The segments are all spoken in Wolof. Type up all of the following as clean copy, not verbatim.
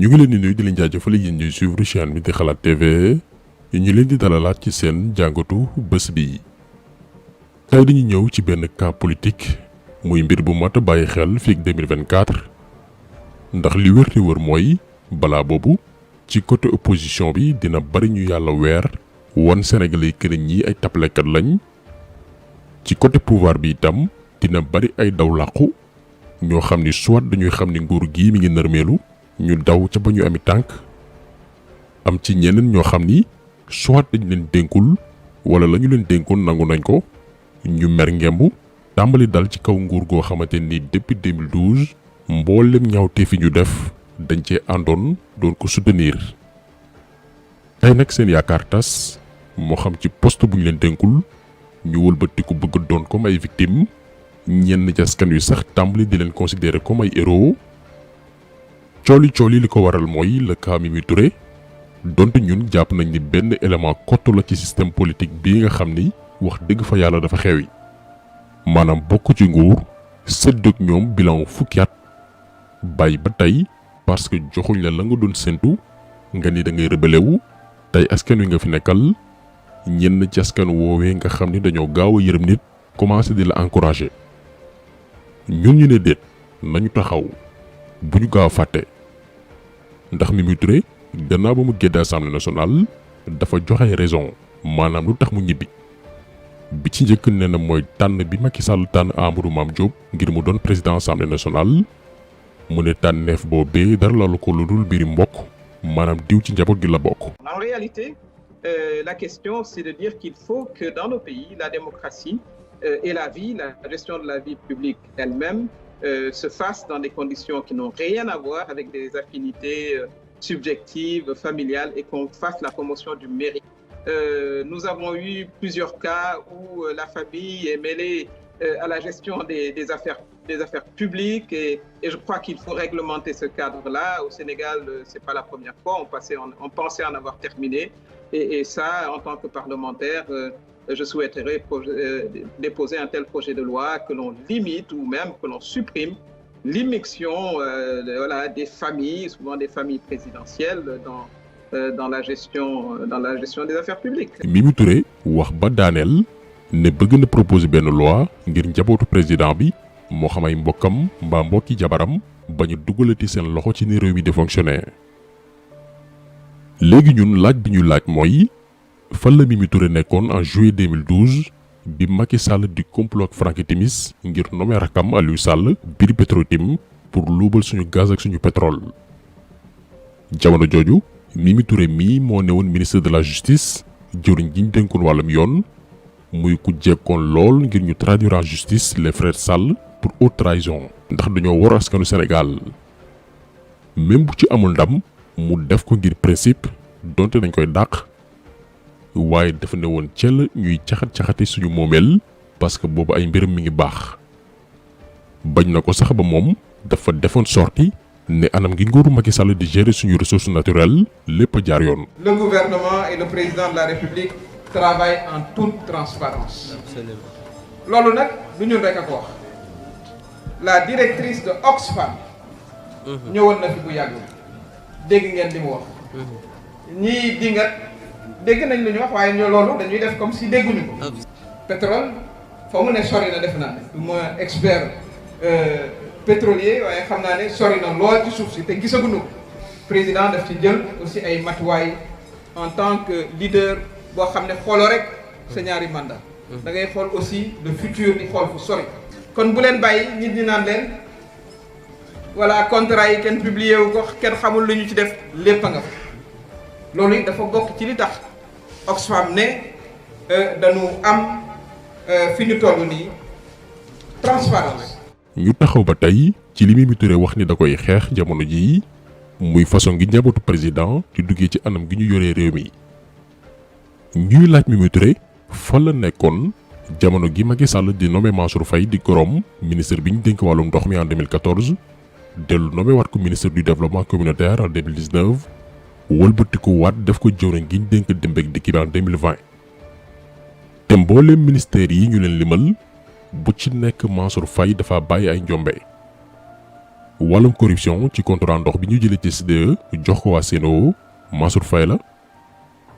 ñu ngi leen di nuyu di leen jaajëfal yéen ñuy suivre chaîne bi di xalaat TV ñu leen di dalalaat ci seen jàngatu bés bi. tey dañu ñëw ci benn cas politique muy mbir bu mat a bàyyi xel fii ak 2024 ndax li wér te wër mooy balaa boobu ci côté opposition bi dina bari ñu yàlla weer won Sénégalais yi këriñ ñi ay tapalekat lañ. ci côté pouvoir bi itam dina bari ay daw làqu ñoo xam ni soit dañuy xam ni nguur gii mi ngi nërmeelu ñu daw ca ba ñu ami tànk am ci ñeneen ñoo xam ni soit dañ leen dénkul wala la ñu leen dénkul nangu nañ ko ñu mer ngembu tàmbali dal ci kaw nguur goo xamante ni depuis 2012 mboolem ñaawtee fi ñu def dañ cee àndoon doon ko soutenir. tey nag seen yaakaar tas moo xam ci poste bu ñu leen dénkul ñu wëlbatiku bëgg doon comme ay victime ñenn ci askan wi sax tàmbali di leen considérer comme ay héros. cooli li ko waral mooy le cas Mimi Touré donte ñun jàpp nañ ni benn élément kott la ci système politique bii nga xam ni wax dëgg fa yàlla dafa xewi maanaam bokk ci nguur séddoog ñoom bilan fukki at bàyyi ba tey parce que joxuñ la nga doon séntu nga ni da ngay rebelle wu tey askan wi nga fi nekkal ñenn ci askan woowee nga xam ni dañoo gaaw a yërëm nit commencé di la encourager ñun ñu ne déet nañu taxaw bu ñu gaaw a fàtte. ndax Mimi Touré gannaaw ba mu gédde assemblée nationale dafa joxe raison maanaam lu tax mu ñibbi bi ci njëkk nee na mooy tànn bi Macky Sall tànn Amadou Mame Diop ngir mu doon président assemblée nationale mu ne tànneef boobee dara lalu ko lu dul mbiri mbokk maanaam diw ci njaboot gi la bokk. En réalité, la question c'est de dire qu'il faut que dans nos pays la démocratie et la vie, la gestion de la vie publique elle-même se fasse dans des conditions qui n'ont rien à voir avec des affinités subjectives, familiales, et qu'on fasse la promotion du mérite. Nous avons eu plusieurs cas où la famille est mêlée à la gestion des affaires publiques et je crois qu'il faut réglementer ce cadre-là. Au Sénégal, c'est pas la première fois, on pensait en avoir terminé et ça, en tant que parlementaire, je souhaiterais déposer un tel projet de loi que l'on limite ou même que l'on supprime l'immixtion des familles, souvent des familles présidentielles, dans la gestion des affaires publiques. Mimi Touré wax ba daaneel ne bëgg na proposer benn loi ngir njabootu président bi moo xam ay mbokkam mbaa mbokki jabaram bañu dugalati seen loxo ci ni réew mi di fonctionner. léegi ñun laaj bi ñu laaj mooy fan la Mimi Touré nekkoon en juillet 2012 bi Macky Sall di complot ak Franck Timis ngir nommer rakam Aliou Sall biir Petro-Tim pour luubal suñu gaz ak suñu pétrole. jamono jooju Mimi Touré mii moo newoon ministre de la justice jëwriñ gi ñu dénkoon wàllum yoon muy ku jekkoon lool ngir ñu traduire en justice les frères Sall pour haute trahison ndax dañoo war askanu Sénégal. même bu ci amul ndam mu def ko ngir principe donte dañ koy dàq. waaye dafa ne woon cell ñuy caxat-caxati suñu moomeel parce que boobu ay mbiram mi ngi baax bañ na ko sax ba moom dafa defoon sorti ne anam gi nguuru Macky Sall di gérer suñu ressources naturelles lépp jaar yoon. Le gouvernement et le président de la République travaillent en toute transparence. Absolument. loolu nag du ñun rek a ko wax la directrice de Oxfam ñëwoon na fi bu yàgg dégg ngeen li mu wax ñii dingat dégg nañ lu ñu wax waaye ñoo loolu dañuy def comme si dégguñu ko. pétrole foo mu ne sori na def naa ne du ma expert pétrolier waaye xam naa ne sori na lool ci suuf si te gisaguñu ko. président daf ci jël aussi ay matuwaay en tant que leader boo xam ne xooloo rek sa ñaari mandat da ngay xool aussi le futur di xool fu sori. kon bu leen bàyyi nit ñi naan leen voilà contrat yi kenn publié wu ko kenn xamul lu ñu ci def lépp a nga fa loolu it dafa bokk ci li tax Oxfam ne dañu am fi ñu toll nii transparence. ñu taxaw ba tey ci li Mimi Touré wax ni da koy xeex jamono jii muy façon gi njabootu président di duggee ci anam gi ñu yoree réew mi ñuy laaj Mimi Touré fan la nekkoon jamono gi Macky Sall di nommé Mansour Faye di gorom ministre bi ñu dénk wàllum ndox mi en 2014 dellu nommé waat ko ministre du développement communautaire en 2019 wëlbatiku waat def ko jëwriñ gi ñu dénk démb ak dikk bi en 2020 te mbooleem ministères yi ñu leen limal bu ci nekk Mansour Faye dafa bàyyi ay njombe wàllum corruption ci contrat ndox bi ñu jëlee ci SDE jox ko waa Sen'Eau Mansour Faye la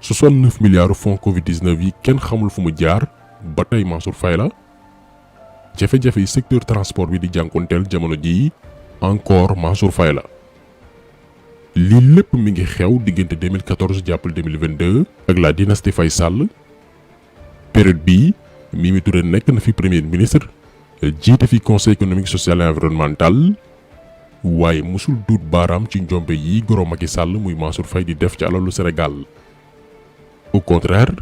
69 milliards fonds Covid-19 yi kenn xamul fu mu jaar ba tey Mansour Faye la jafe-jafe yi secteur transport bi di jànkonteel jamono jii encore Mansour Faye la lii lépp mi ngi xew diggante 2014 jàppal 2022 ak la dynastie Faye Sall période bii Mimi Touré nekk na fi premier ministre jiite fi conseil économique social et environnemental waaye musul duut baaraam ci njombe yi goro Macky Sall muy Mansour Faye di def ci alalu Sénégal au contraire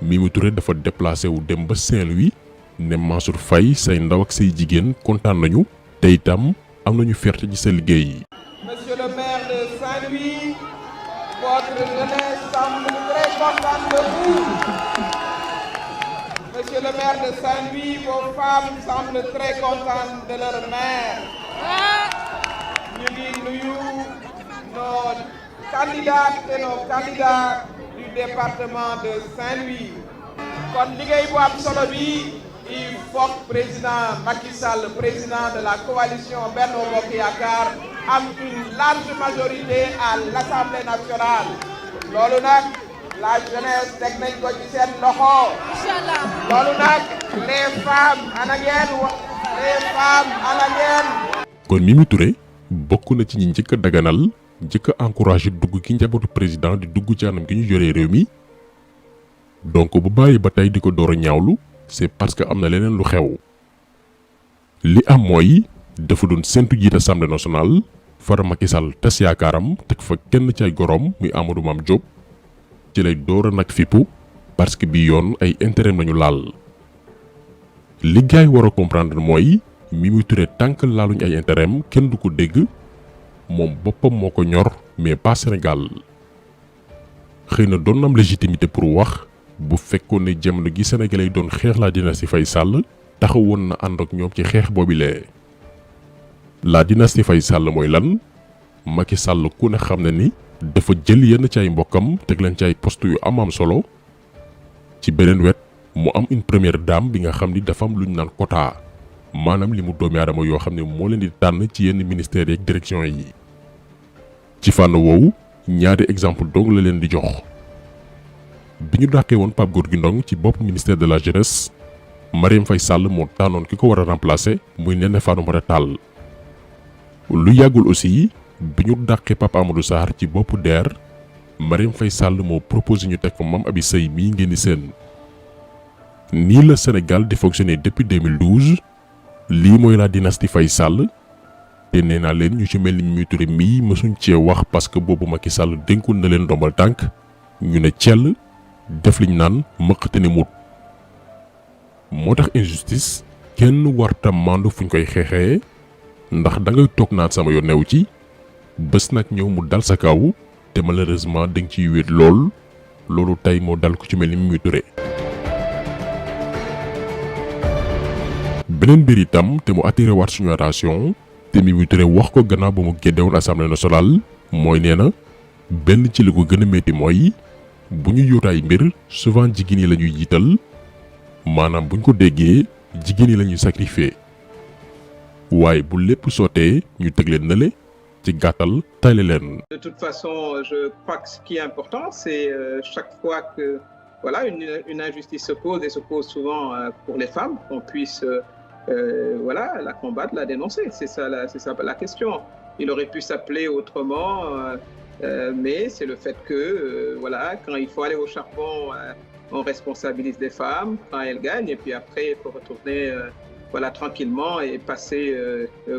Mimi Touré dafa déplacé wu dem ba Saint-Louis ne Mansour Faye say ndaw ak say jigéen kontaan nañu te itam am nañu fierté ci sa liggéey. Monsieur le maire de Saint-Louis, votre jeunesse semble très contente de vous. Monsieur le maire de Saint-Louis, vos femmes semblent très contentes de leur maire. Ñu ngi nuyu nos candidates et nos candidats du département de Saint-Louis. Kon liggéey bu am solo bi il faut que président Macky Sall, président de la coalition Benno Bokk Yaakaar, am une large majorité à l'Assemblée nationale. Loolu nag la jeunesse teg nañ ko ci seen loxo. Inch'Allah. Loolu nag les femmes ana ngeen. kon Mimi Touré bokk na ci ñi njëkk a daganal njëkk a encouragé dugg ki njabootu président di dugg ci anam gi ñu yoree réew mi donc bu bàyyi ba tey di ko door a ñaawlu c'est parce que am na leneen lu xew li am mooy dafa doon séntu jiite assemblée nationale fara Macky Sall tas yaakaaram teg fa kenn ci ay gorom muy Amadou Mame Diop ci lay door a nag fippu parce que bii yoon ay intérêt lañu laal li gaay war a comprendre mooy Mimi Touré tànk laaluñ ay intérêt kenn du ko dégg moom boppam moo ko ñor mais pas Sénégal xëy na doon am légitimité pour wax bu fekkoon ne jamono gi Sénégalais yi doon xeex la dynastie Faye Sall taxawoon na ànd ak ñoom ci xeex boobilee la dynastie Faye Sall mooy lan Macky Sall ku ne xam ne ni dafa jël yenn ci ay mbokkam teg leen ci ay poste yu am solo ci beneen wet mu am une première dame bi nga xam ni dafa am lu ñu naan quota maanaam li mu doomi aadama yoo xam ne moo leen di tànn ci yenn ministères yeeg direction yi ci fànn woowu ñaari exemple dong la leen di jox bi ñu dàqee woon Pape Gorgui Ndong ci bopp ministère de la jeunesse Marième Faye Sall moo tànnoon ki ko war a remplacer muy Néné Fatoumata Tall lu yàggul aussi bi ñu dàqee Pape Amadou Sarr ci bopp DER Marième Faye Sall moo proposé ñu teg ko Mame Abi Seye mii ngeen di seen nii la Sénégal di fonctionner depuis 2012 lii mooy la dynastie Faye Sall te nee naa leen ñu ci mel ni Mimi Touré mii mësuñ cee wax parce que boobu Macky Sall dénkoon na leen ndombal tànk ñu ne cell def liñ naan mëqate ne mut moo tax injustice kenn warta mandu fuñ koy xeexee ndax da ngay toog naan sama yoon new ci bés nag ñëw mu dal sa kaw te malheureusement danga ciy wéet loolu tey moo dal ko ci mel ni Mimi Touré beneen mbir itam te mu attiré waat suñu attention te Mimi Touré wax ko gannaaw ba mu géddewoon assemblée nationale mooy nee na benn ci li ko gën a métti mooy bu ñu yóotaay mbir souvent jigéen yi la ñuy jiital maanaam bu ñu ko déggee jigéen yi la ñuy sacrifier waaye bu lépp sottee ñu teg leen nale ci gàttal tayle leen. De toute façon, je crois que ce qui est important, c'est chaque fois que voilà une injustice se pose et se pose souvent pour les femmes, qu'on puisse voilà la combattre, la dénoncer. C'est ça la question. Il aurait pu s'appeler autrement. Mais c'est le fait que, voilà, quand il faut aller au charbon, on responsabilise les femmes quand elles gagnent, et puis après, il faut retourner voilà, tranquillement et passer...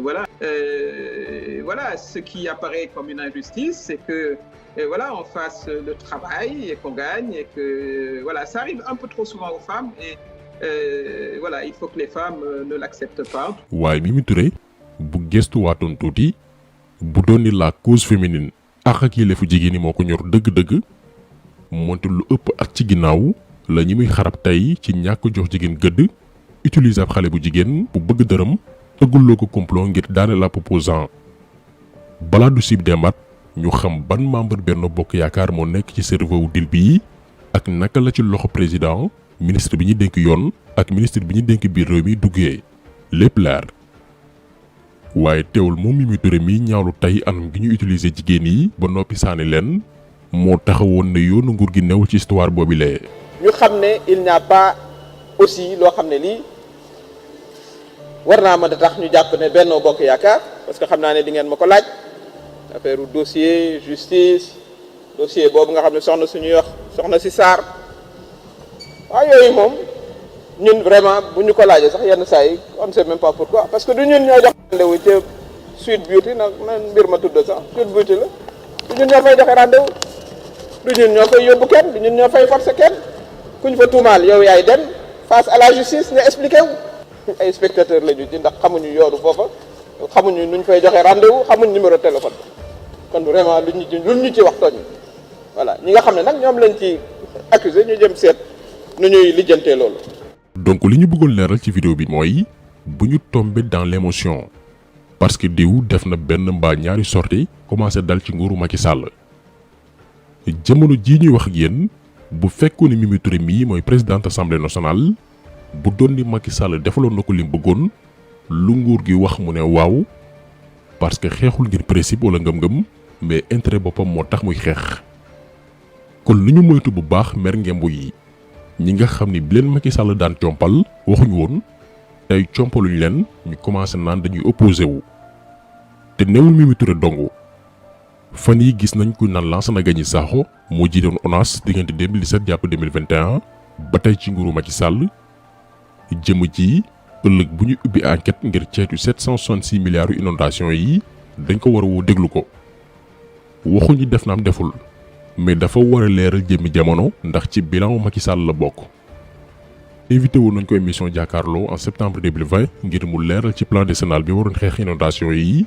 voilà. Voilà, ce qui apparaît comme une injustice, c'est que voilà, on fasse le travail et qu'on gagne, et que voilà, ça arrive un peu trop souvent aux femmes, et voilà, il faut que les femmes ne l'acceptent pas. waaye Mimi Touré bu gestuwaatoon tuuti bu doon ni la cause féminine ak yelleefu jigéen ñi moo ko ñor dëgg-dëgg moonte lu ëpp at ci ginnaaw la ñi muy xarab tey ci ñàkk jox jigéen gëdd utiliser ab xale bu jigéen bu bëgg dërëm tëgguloo ko complot ngir daane la opposant balaa du sib demat ñu xam ban membre Benno Bokk Yaakaar moo nekk ci cerveau wu dil bii ak naka la ci loxo président ministre bi ñu dénk yoon ak ministre bi ñu dénk biir réew mi duggee lépp leer waaye teewul moom Mimi Touré mi ñaawlu tey anam gi ñu utiliser jigéen yi ba noppi saani leen moo taxawoon ne yoonu nguur gi newul ci histoire boobu lee ñu xam ne il n'y a pas aussi loo xam ne lii war naa mën a tax ñu jàpp ne Benno Bokk Yaakaar parce que xam naa ne di ngeen ma ko laaj affaire dossier justice dossier boobu nga xam ne soxna suñuy wax soxna si Sarr waaw yooyu moom ñun vraiment bu ñu ko laajee sax yenn saa yi on ne sait même pas pourquoi parce que du ñun ñoo jox rendez-vous ci Sweet Beauty nag man mbir ma tudd sax Sweet Beauty la du ñun ñoo fay joxe rendez-vous du ñun ñoo fay yóbbu kenn du ñun ñoo fay forcer kenn ku ñu fa tuumaal yow yaay dem face à la justice nga expliqué wu ay spectateurs la ñu ci ndax xamuñu yoonu foofa xamuñu nuñ fay joxe rendez-vous xamuñ numéro téléphone kon vraiment luñ ñu ci wax tooñ voilà ñi nga xam ne nag ñoom lañ ci accusé ñu jëm seet nu ñuy lijjantee loolu. donc li ñu bëggoon leeral ci vidéo bi mooy bu ñu tombé dans l'émotion parce que diw def na benn mbaa ñaari sortie commencé dal ci nguuru Macky Sall jamono jii ñuy wax ak yéen bu fekkoon ni Mimi Touré mii mooy présidente assemblée nationale bu doon ni Macky Sall defaloon na ko li mu bëggoon lu nguur gi wax mu ne waaw parce que xeexul ngir principe wala ngëm-ngëm mais intérêt boppam moo tax muy xeex kon lu ñu moytu bu baax mer ngembu yi ñi nga xam ni bi leen Macky Sall daan compal waxuñu woon tey compaluñu leen ñu commencé naan dañuy opposé wu te newul Mimi Touré dongu fan yi gis nañ ku naan Lansana Gagny Sakho moo jiitoon ONAS diggante 2017 jàpp 2021 ba tey ci nguuru Macky Sall jëm ji ëllëg bu ñu ubbi enquête ngir ceetu 766 milliards yu inondation yi dañ ko war a woo déglu ko waxuñu def na am deful mais dafa war a leeral jëmmi jamono ndax ci bilan Macky Sall la bokk. invité woon nañ ko émission jàkkaarloo en septembre 2020 ngir mu leeral ci plan décennal bi waroon xeex inondation yi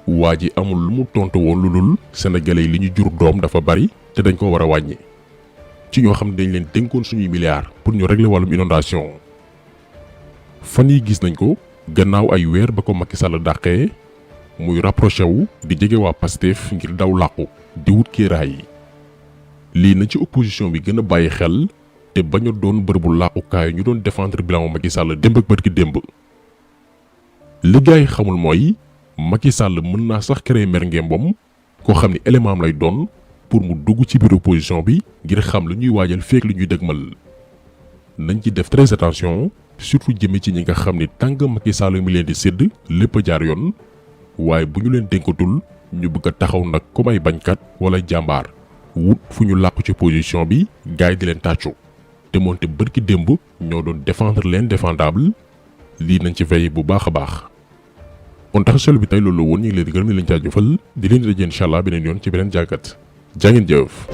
waa ji amul lu mu tontu woon lu dul sénégalais yi li ñu jur doom dafa bari te dañ ko war a wàññi ci ñoo xam ne dañ leen dénkoon suñuy milliards pour ñu régler wàllum inondation fan yi gis nañ ko gannaaw ay weer ba ko Macky Sall dàqee muy rapproché wu di jege waa Pastef ngir daw làqu di wut kiiraay yi lii na ci opposition bi gën a bàyyi xel te bañ a doon bërëbu làqukaay ñu doon défendre bilan Macky Sall démb ak bërki démb li gaay xamul mooy Macky Sall mën naa sax créer mer ngembom koo xam ni élément am lay doon pour mu dugg ci biir opposition bi ngir xam lu ñuy waajal feek li ñuy dëgmal nañ ci def très attention surtout jëme ci ñi nga xam ni tàng Macky Sall mi leen di sédd lépp a jaar yoon waaye bu ñu leen dénkatul ñu bëgg a taxaw nag comme ay bañkat wala jàmbaar wut fu ñu làqu ci position bi gaay di leen tàccu te moonte bërki démb ñoo doon défendre l'indéfendable lii nañ ci veille bu baax a baax kon tax solo bi tey loolu woon ñu ngi leen di gërëm ni leen jaajëfal di leen di daje incha allah beneen yoon ci beneen jàngat jaa ngeen jëf